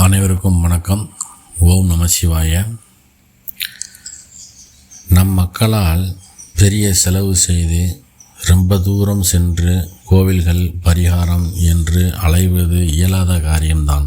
அனைவருக்கும் வணக்கம். ஓம் நம சிவாய. நம் மக்களால் பெரிய செலவு செய்து ரொம்ப தூரம் சென்று கோவில்கள் பரிகாரம் என்று அலைவது இயலாத காரியம்தான்.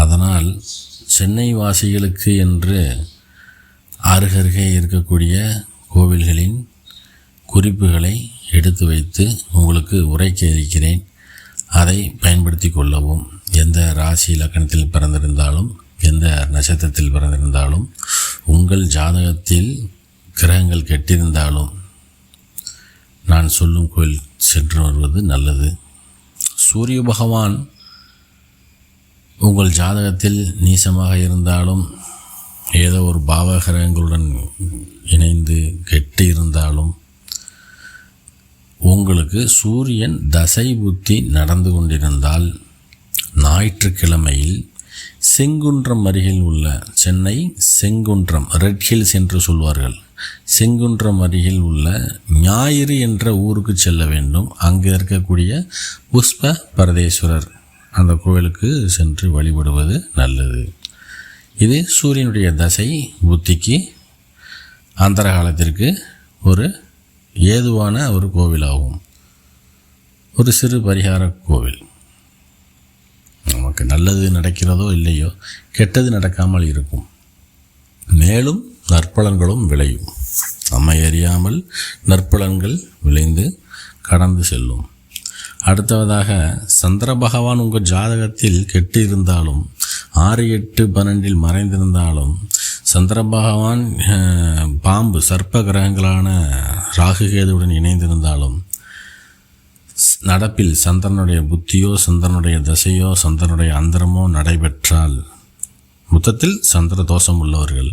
அதனால் சென்னை வாசிகளுக்கு என்று அருகருகே இருக்கக்கூடிய கோவில்களின் குறிப்புகளை எடுத்து வைத்து உங்களுக்கு உரைக்க இருக்கிறேன். அதை பயன்படுத்தி கொள்ளவும். எந்த ராசி லக்கணத்தில் பிறந்திருந்தாலும், எந்த நட்சத்திரத்தில் பிறந்திருந்தாலும், உங்கள் ஜாதகத்தில் கிரகங்கள் கெட்டிருந்தாலும் நான் சொல்லும் கோயில் சென்று வருவது நல்லது. சூரிய பகவான் உங்கள் ஜாதகத்தில் நீசமாக இருந்தாலும், ஏதோ ஒரு பாவகிரகங்களுடன் இணைந்து கெட்டு இருந்தாலும், உங்களுக்கு சூரியன் தசை புத்தி நடந்து கொண்டிருந்தால் ஞாயிற்றுக்கிழமையில் செங்குன்றம் அருகில் உள்ள சென்னை செங்குன்றம், ரெட் ஹில்ஸ் என்று சொல்வார்கள், செங்குன்றம் அருகில் உள்ள ஞாயிறு என்ற ஊருக்கு செல்ல வேண்டும். அங்கே இருக்கக்கூடிய புஷ்ப பரதேஸ்வரர் அந்த கோவிலுக்கு சென்று வழிபடுவது நல்லது. இது சூரியனுடைய தசை புத்திக்கு அந்தர காலத்திற்கு ஒரு ஏதுவான ஒரு கோவிலாகும். ஒரு சிறு பரிகார கோவில். நமக்கு நல்லது நடக்கிறதோ இல்லையோ, கெட்டது நடக்காமல் இருக்கும். மேலும் நற்பலன்களும் விளையும். நம்மை அறியாமல் நற்பலன்கள் விளைந்து கடந்து செல்லும். அடுத்ததாக சந்திர பகவான் உங்கள் ஜாதகத்தில் கெட்டு இருந்தாலும், 6, 8, 12 மறைந்திருந்தாலும், சந்திர பகவான் பாம்பு சர்ப்ப கிரகங்களான ராகுகேதுவுடன் இணைந்திருந்தாலும், நடப்பில் சந்திரனுடைய புத்தியோ சந்திரனுடைய தசையோ சந்திரனுடைய அந்தரமோ நடைபெற்றால், மொத்தத்தில் சந்திர தோஷம் உள்ளவர்கள்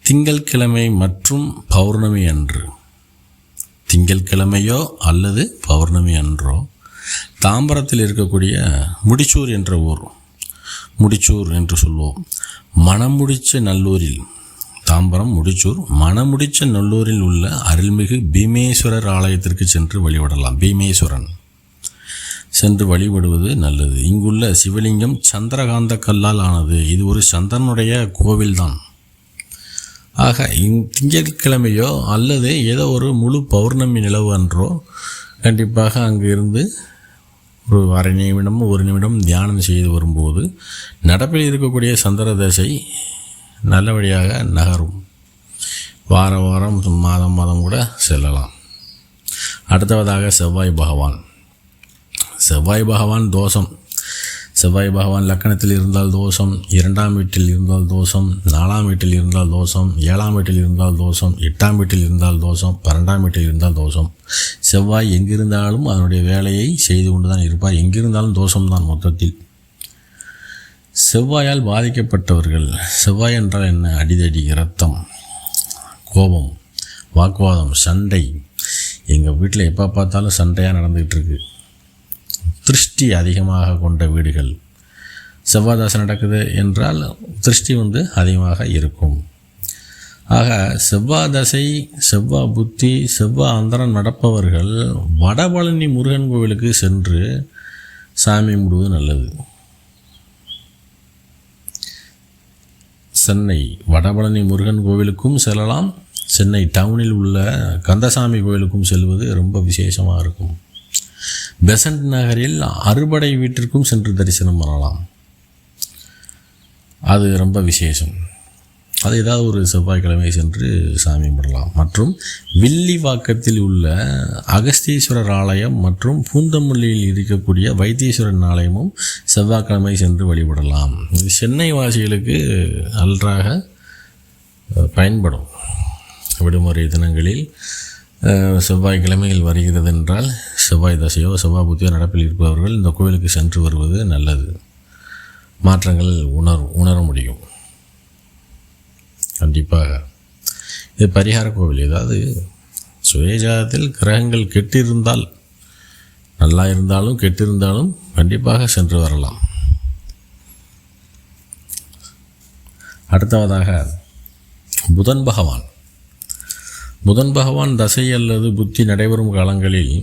திங்கள்கிழமை மற்றும் பௌர்ணமி அன்று, திங்கள்கிழமையோ அல்லது பௌர்ணமி அன்றோ தாம்பரத்தில் இருக்கக்கூடிய முடிச்சூர் என்ற ஊர், முடிச்சூர் என்று சொல்வோம், மணமுடிச்ச நல்லூரில், தாம்பரம் முடிச்சூர் மணமுடிச்ச நல்லூரில் உள்ள அருள்மிகு பீமேஸ்வரர் ஆலயத்திற்கு சென்று வழிபடலாம். பீமேஸ்வரன் சென்று வழிபடுவது நல்லது. இங்குள்ள சிவலிங்கம் சந்திரகாந்த கல்லால் ஆனது. இது ஒரு சந்திரனுடைய கோவில்தான். ஆக திங்கட்கிழமையோ அல்லது ஏதோ ஒரு முழு பௌர்ணமி நிலவு அன்றோ கண்டிப்பாக அங்கு இருந்து ஒரு அரை நிமிடம் 1 நிமிடம் தியானம் செய்து வரும்போது நடப்பில் இருக்கக்கூடிய சந்திர தசை நல்லபடியாக நகரும். வாரம் மாதம் கூட செல்லலாம். அடுத்ததாக செவ்வாய் பகவான் தோஷம். செவ்வாய் பகவான் லக்கணத்தில் இருந்தால் தோஷம், 2ஆம் வீட்டில் இருந்தால் தோஷம், 4ஆம் வீட்டில் இருந்தால் தோஷம், 7ஆம் வீட்டில் இருந்தால் தோஷம், 8ஆம் வீட்டில் இருந்தால் தோஷம், 12ஆம் வீட்டில் இருந்தால் தோஷம். செவ்வாய் எங்கிருந்தாலும் அதனுடைய வேலையை செய்து கொண்டு தான் இருப்பார். எங்கிருந்தாலும் தோஷம்தான் மொத்தத்தில். செவ்வாயால் பாதிக்கப்பட்டவர்கள், செவ்வாய் என்றால் என்ன? அடிதடி, இரத்தம், கோபம், வாக்குவாதம், சண்டை. எங்கள் வீட்டில் எப்போ பார்த்தாலும் சண்டையாக நடந்துகிட்டு இருக்கு. திருஷ்டி அதிகமாக கொண்ட வீடுகள், செவ்வாய் தசை நடக்குது என்றால் திருஷ்டி அதிகமாக இருக்கும். ஆக செவ்வாய் தசை, செவ்வாய் புத்தி, செவ்வாய் அந்தரம் நடப்பவர்கள் வடபழனி முருகன் கோவிலுக்கு சென்று சாமி கும்பிடுவது நல்லது. சென்னை வடபழனி முருகன் கோவிலுக்கும் செல்லலாம். சென்னை டவுனில் உள்ள கந்தசாமி கோவிலுக்கும் செல்வது ரொம்ப விசேஷமாக இருக்கும். பெசன்ட் நகரில் அறுபடை வீட்டிற்கும் சென்று தரிசனம் பண்ணலாம். அது ரொம்ப விசேஷம். அது ஏதாவது ஒரு செவ்வாய்க்கிழமை சென்று சாமி கும்பிடலாம். மற்றும் வில்லிவாக்கத்தில் உள்ள அகஸ்தீஸ்வரர் ஆலயம் மற்றும் பூந்தமல்லியில் இருக்கக்கூடிய வைத்தீஸ்வரன் ஆலயமும் செவ்வாய்க்கிழமை சென்று வழிபடலாம். இது சென்னை வாசிகளுக்கு நன்றாக பயன்படும். விடுமுறை தினங்களில் செவ்வாய்க்கிழமைகள் வருகிறது என்றால், செவ்வாய் தசையோ செவ்வாய் புத்தியோ நடப்பில் இருப்பவர்கள் இந்த கோவிலுக்கு சென்று வருவது நல்லது. மாற்றங்கள் உணர முடியும் கண்டிப்பாக. இது பரிகார கோவில். ஏதாவது சுயஜாதத்தில் கிரகங்கள் கெட்டிருந்தால், நல்லா இருந்தாலும் கெட்டிருந்தாலும் கண்டிப்பாக சென்று வரலாம். அடுத்ததாக புதன் பகவான் தசை அல்லது புத்தி நடைபெறும் காலங்களில்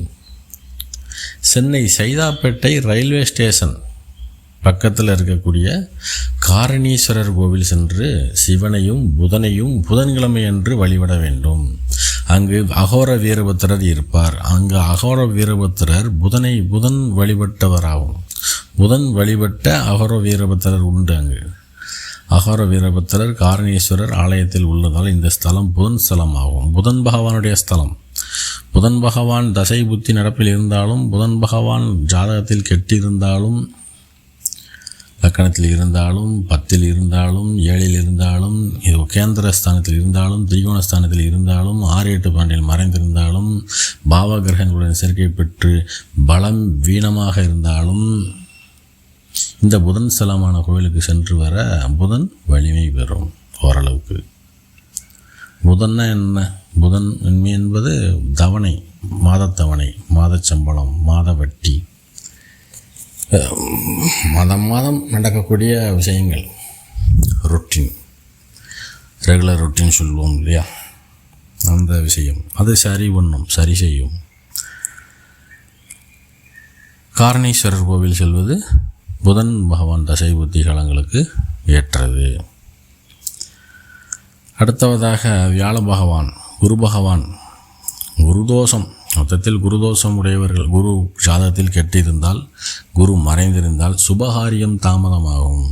சென்னை சைதாப்பேட்டை ரயில்வே ஸ்டேஷன் பக்கத்தில் இருக்கக்கூடிய காரணீஸ்வரர் கோவில் சென்று சிவனையும் புதனையும் புதன்கிழமை அன்று வழிபட வேண்டும். அங்கு அகோர வீரபத்திரர் இருப்பார். அங்கு அகோர வீரபத்திரர் புதன் வழிபட்டவராகும். புதன் வழிபட்ட அகோர வீரபத்திரர் உண்டு. அங்கு அகோர வீரபத்திரர் காரணீஸ்வரர் ஆலயத்தில் உள்ளதால் இந்த ஸ்தலம் புதன் ஸ்தலம் ஆகும். புதன் பகவானுடைய ஸ்தலம். புதன் பகவான் தசை புத்தி நடப்பில் இருந்தாலும், புதன் பகவான் ஜாதகத்தில் கெட்டிருந்தாலும், லக்கணத்தில் இருந்தாலும், 10 இருந்தாலும், 7 இருந்தாலும், இது கேந்திரஸ்தானத்தில் இருந்தாலும், திரிகோணஸ்தானத்தில் இருந்தாலும், 6, 8, 12 மறைந்திருந்தாலும், பாவ கிரகங்களுடன் சேர்க்கை பெற்று பலம் வீணமாக இருந்தாலும், இந்த புதன் ஸ்தலமான கோவிலுக்கு சென்று வர புதன் வலிமை பெறும். ஓரளவுக்கு புதன்னா என்ன? புதன் என்பது தவணை, மாதத்தவணை, மாதச்சம்பளம், மாத வட்டி, மாதம் நடக்கக்கூடிய விஷயங்கள், ரொட்டீன், ரெகுலர் ரொட்டீன் சொல்லுவோம் இல்லையா, அந்த விஷயம் அது சரி செய்யும். காரணீஸ்வரர் கோவில் செல்வது புதன் பகவான் தசை புத்தி காலங்களுக்கு ஏற்றது. அடுத்தவதாக வியாழ பகவான், குரு பகவான், குருதோஷம். மொத்தத்தில் குருதோஷம் உடையவர்கள், குரு ஜாதகத்தில் கெட்டிருந்தால், குரு மறைந்திருந்தால் சுபகாரியம் தாமதமாகும்.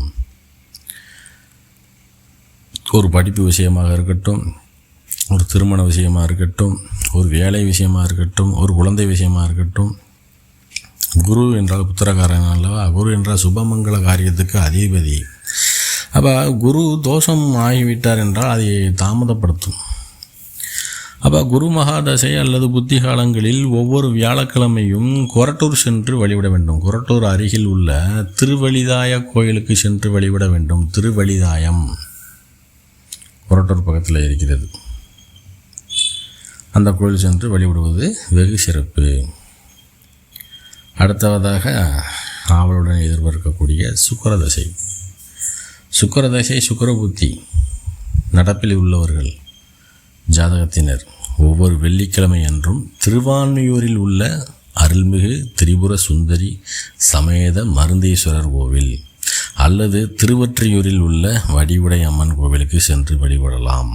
ஒரு படிப்பு விஷயமாக இருக்கட்டும், ஒரு திருமண விஷயமாக இருக்கட்டும், ஒரு வேலை விஷயமாக இருக்கட்டும், ஒரு குழந்தை விஷயமாக இருக்கட்டும். குரு என்றால் புத்திரகாரன் அல்லவா? குரு என்றால் சுபமங்கள காரியத்துக்கு அதிபதி. அப்போ குரு தோஷம் ஆகிவிட்டார் என்றால் அதை தாமதப்படுத்தும். அப்போ குரு மகாதசை அல்லது புத்தி காலங்களில் ஒவ்வொரு வியாழக்கிழமையும் கொரட்டூர் சென்று வழிபட வேண்டும். கொரட்டூர் அருகில் உள்ள திருவழிதாய கோயிலுக்கு சென்று வழிபட வேண்டும். திருவழிதாயம் கொரட்டூர் பக்கத்தில் இருக்கிறது. அந்த கோயில் சென்று வழிபடுவது வெகு சிறப்பு. அடுத்ததாக ஆவலுடன் எதிர்பார்க்கக்கூடிய சுக்கிரதசை. சுக்கிரதசை சுக்கிர புத்தி நடப்பில் உள்ளவர்கள் ஜாதகத்தினர் ஒவ்வொரு வெள்ளிக்கிழமை அன்றும் திருவான்மியூரில் உள்ள அருள்மிகு திரிபுர சுந்தரி சமேத மருந்தீஸ்வரர் கோவில் அல்லது திருவொற்றியூரில் உள்ள வடிவுடை அம்மன் கோவிலுக்கு சென்று வழிபடலாம்.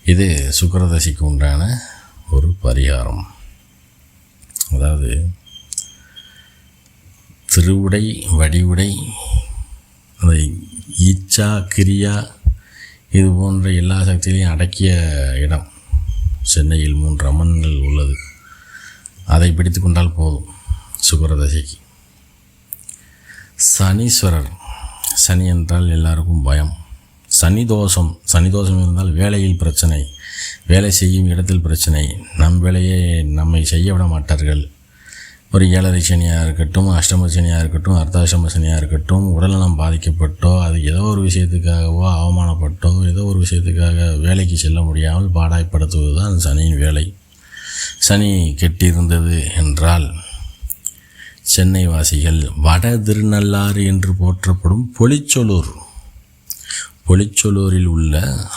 இது சுக்கிரதசைக்கு உண்டான ஒரு பரிகாரம். அதாவது திருவுடை, வடிவுடை, அந்த ஈச்சா, கிரியா இது போன்ற எல்லா சக்தியிலையும் அடக்கிய இடம் சென்னையில் 3 அம்மன்கள் உள்ளது. அதை பிடித்து கொண்டால் போதும் சுக்கிரதசைக்கு. சனீஸ்வரர். சனி என்றால் எல்லாருக்கும் பயம். சனி தோஷம் இருந்தால் வேலையில் பிரச்சனை, வேலை செய்யும் இடத்தில் பிரச்சனை, நம் வேலையை நம்மை செய்ய விட மாட்டார்கள். ஒரு 7 சனியாக இருக்கட்டும், அஷ்டம சனியாக இருக்கட்டும், அர்த்தாஷ்டம சனியாக இருக்கட்டும், உடல்நலம் பாதிக்கப்பட்டோ, அது ஏதோ ஒரு விஷயத்துக்காகவோ அவமானப்பட்டோ, ஏதோ ஒரு விஷயத்துக்காக வேலைக்கு செல்ல முடியாமல் பாடாய்ப்படுத்துவது தான் சனியின் வேலை. சனி கெட்டிருந்தது என்றால் சென்னை வாசிகள் வட திருநள்ளாறு என்று போற்றப்படும் பொலிச்சொலூரில் உள்ள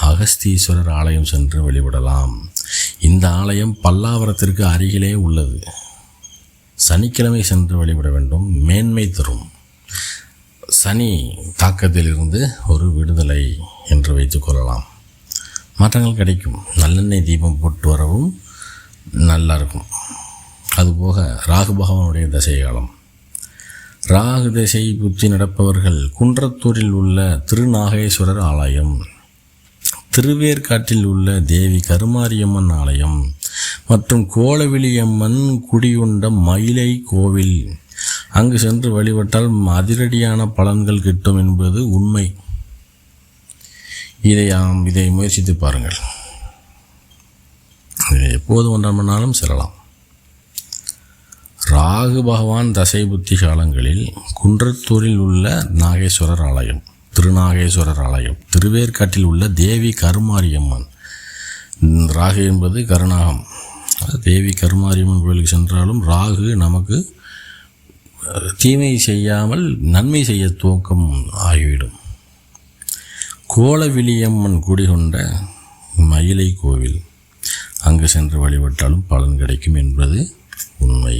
அகஸ்தீஸ்வரர் ஆலயம் சென்று வழிபடலாம். இந்த ஆலயம் பல்லாவரத்திற்கு அருகிலே உள்ளது. சனிக்கிழமை சென்று வழிபட வேண்டும். மேன்மை தரும். சனி தாக்கத்திலிருந்து ஒரு விடுதலை என்று வைத்துக் கொள்ளலாம். மாற்றங்கள் கிடைக்கும். நல்லெண்ணெய் தீபம் போட்டு வரவும் நல்லா இருக்கும். அதுபோக ராகு பகவானுடைய தசை காலம். ராகு தசை புத்தி நடப்பவர்கள் குன்றத்தூரில் உள்ள திருநாகேஸ்வரர் ஆலயம், திருவேற்காட்டில் உள்ள தேவி கருமாரியம்மன் ஆலயம் மற்றும் கோலவிலியம்மன் குடியுண்ட மயிலை கோவில் அங்கு சென்று வழிபட்டால் அதிரடியான பலன்கள் கிட்டும் என்பது உண்மை. இதை முயற்சித்து பாருங்கள். எப்போது ஒன்றாமனாலும் செல்லலாம். ராகு பகவான் தசை புத்தி காலங்களில் குன்றத்தூரில் உள்ள நாகேஸ்வரர் ஆலயம், திருநாகேஸ்வரர் ஆலயம், திருவேற்காட்டில் உள்ள தேவி கருமாரியம்மன். ராகு என்பது கருநாகம். தேவி கருமாரியம்மன் கோயிலுக்கு சென்றாலும் ராகு நமக்கு தீமை செய்யாமல் நன்மை செய்ய துவக்கம் ஆகிவிடும். கோலவிலியம்மன் குடிகொண்ட மயிலை கோவில் அங்கு சென்று வழிபட்டாலும் பலன் கிடைக்கும் என்பது உண்மை.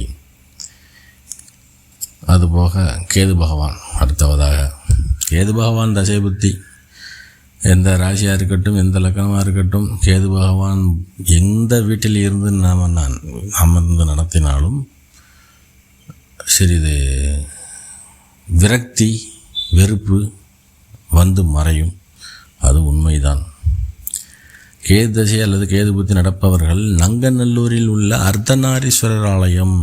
அதுபோக கேது பகவான் அடுத்தவதாக. கேது பகவான் தசை புத்தி எந்த ராசியாக இருக்கட்டும், எந்த லக்கணமாக இருக்கட்டும், கேது பகவான் எந்த வீட்டில் இருந்து நாம் அமர்ந்து நடத்தினாலும் சிறிது விரக்தி, வெறுப்பு வந்து மறையும். அது உண்மைதான். கேது தசை அல்லது கேது புத்தி நடப்பவர்கள் நங்கநல்லூரில் உள்ள அர்த்தநாரீஸ்வரர் ஆலயம்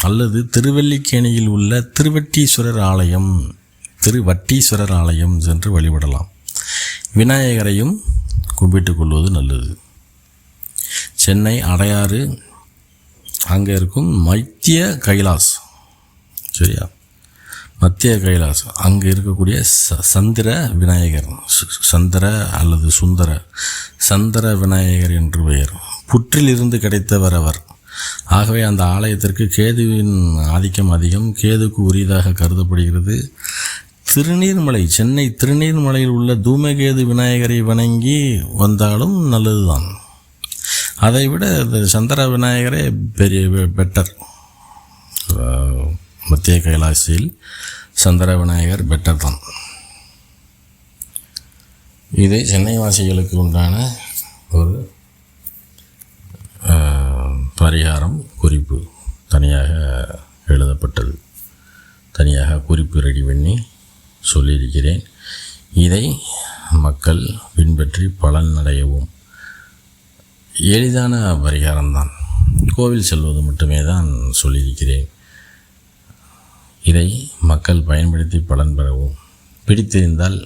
அல்லது திருவல்லிக்கேணியில் உள்ள திருவட்டீஸ்வரர் ஆலயம் சென்று வழிபடலாம். விநாயகரையும் கும்பிட்டு கொள்வது நல்லது. சென்னை அடையாறு அங்கே இருக்கும் மத்திய கைலாஸ், சரியா, மத்திய கைலாஸ் அங்கே இருக்கக்கூடிய சந்திர விநாயகர், அல்லது சந்திர விநாயகர் என்று பெயர். புற்றிலிருந்து கிடைத்தவர் அவர். ஆகவே அந்த ஆலயத்திற்கு கேதுவின் ஆதிக்கம் அதிகம். கேதுக்கு உரியதாக கருதப்படுகிறது. சென்னை திருநீர்மலையில் உள்ள தூமகேது விநாயகரை வணங்கி வந்தாலும் நல்லதுதான். அதைவிட சந்திர விநாயகரே பெட்டர். மத்திய கைலாசில் சந்திர விநாயகர் பெட்டர் தான். இது சென்னை வாசிகளுக்கு உண்டான ஒரு பரிகாரம் குறிப்பு தனியாக எழுதப்பட்டது. தனியாக குறிப்பு ரெடி பண்ணி சொல்லியிருக்கிறேன். இதை மக்கள் பின்பற்றி பலன் அடையவும். எளிதான பரிகாரம்தான். கோவில் செல்வது மட்டுமே தான் சொல்லியிருக்கிறேன். இதை மக்கள் பயன்படுத்தி பலன் பெறவும். பிடித்திருந்தால்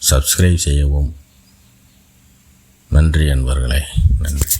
சப்ஸ்கிரைப் செய்யவும். நன்றி அன்பர்களே, நன்றி.